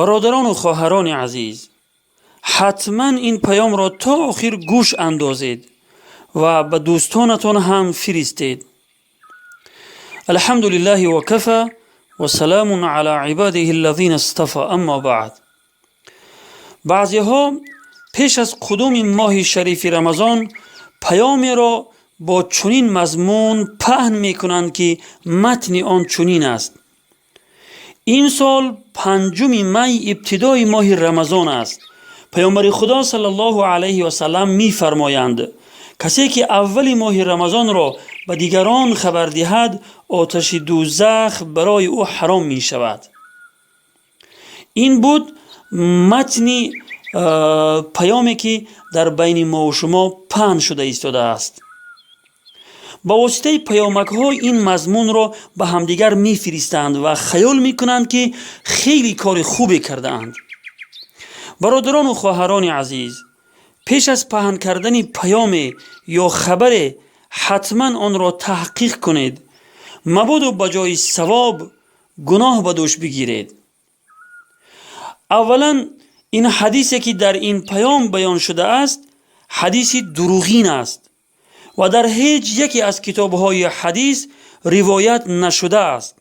برادران و خواهران عزیز، حتما این پیام را تا آخر گوش اندازید و به دوستانتان هم فرستید. الحمدلله و کفى و سلام علی عباده الذین اصطفى. اما بعد، بعضی ها پیش از قدوم ماه شریف رمضان پیامی را با چنین مضمون پهن می کنند که متن آن چنین است: این سال 5 می ابتدای ماه رمضان است. پیامبر خدا صلی الله علیه و سلم می فرمایند کسی که اول ماه رمضان را به دیگران خبر دهد آتش دوزخ برای او حرام می شود. این بود متن پیامی که در بین ما و شما پهن شده ایستاده است. با واسطه پیامک ها این مضمون را به همدیگر می فرستند و خیال می کنند که خیلی کار خوبی کرده اند. برادران و خواهران عزیز، پیش از پهن کردن پیام یا خبر حتما آن را تحقیق کنید، مبادا بجای ثواب گناه به دوش بگیرید. اولا این حدیثی که در این پیام بیان شده است حدیث دروغین است و در هیچ یکی از کتاب‌های حدیث روایت نشده است.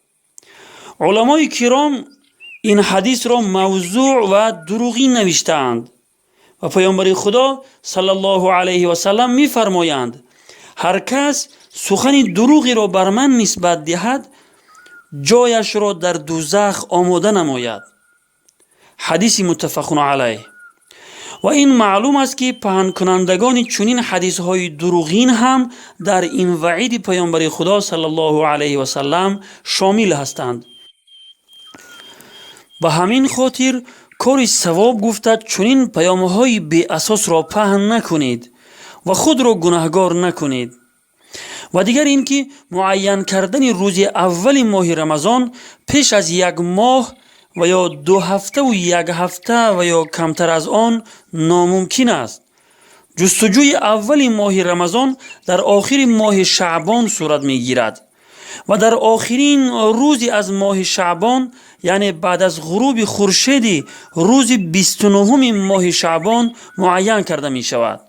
علمای کرام این حدیث را موضوع و دروغین نوشتند و پیامبر خدا صلی الله علیه و سلم می فرمایند هر کس سخن دروغی را بر من نسبت دهد جایش را در دوزخ آماده نماید. حدیث متفق علیه. و این معلوم است که پهن کنندگان چنین حدیث های دروغین هم در این وعید پیامبر خدا صلی الله علیه و سلم شامل هستند. به همین خاطر کار ثواب گفته چنین پیام های بی اساس را پهن نکنید و خود را گناهگار نکنید. و دیگر این که معین کردن روز اول ماه رمضان پیش از 1 ماه و یا 2 هفته و 1 هفته و یا کمتر از آن ناممکن است. جستجوی اول ماه رمضان در آخر ماه شعبان صورت می گیرد و در آخرین روزی از ماه شعبان، یعنی بعد از غروب خورشید روز 29 ماه شعبان معین کرده می شود.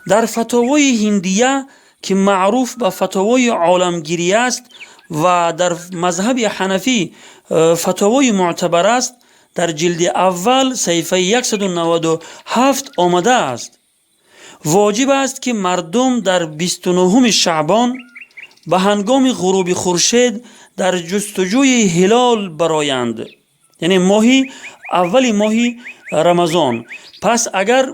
در فتاوای هندیه که معروف به فتاوای عالمگیری است و در مذهب حنفی فتاوای معتبر است، در جلد اول صفحه 197 آمده است: واجب است که مردم در 29 شعبان به هنگام غروب خورشید در جستجوی هلال برایند، یعنی اول ماه رمضان. پس اگر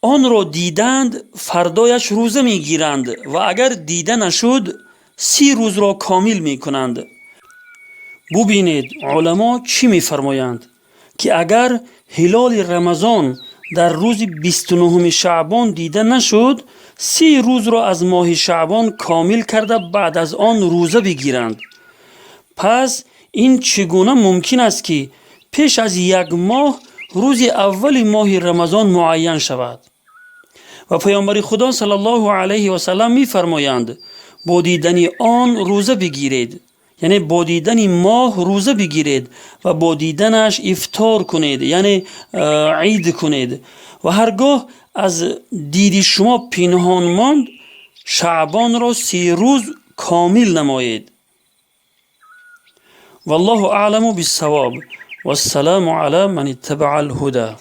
آن را دیدند فردایش روزه می گیرند و اگر دیده نشد 30 روز را کامل می کنند. ببینید علما چی می فرمایند که اگر هلال رمضان در روز 29 شعبان دیده نشد 30 روز را از ماه شعبان کامل کرده بعد از آن روزه بگیرند. پس این چگونه ممکن است که پیش از 1 ماه روز اول ماه رمضان معین شود؟ و پیامبر خدا صلی الله علیه و سلم می فرمایند با دیدن آن روزه بگیرید، یعنی با دیدن ماه روزه بگیرید و با دیدنش افطار کنید، یعنی عید کنید. و هرگاه از دید شما پنهان ماند شعبان را 30 روز کامل نمایید. والله اعلم بالصواب والسلام علی من اتبع الهدى.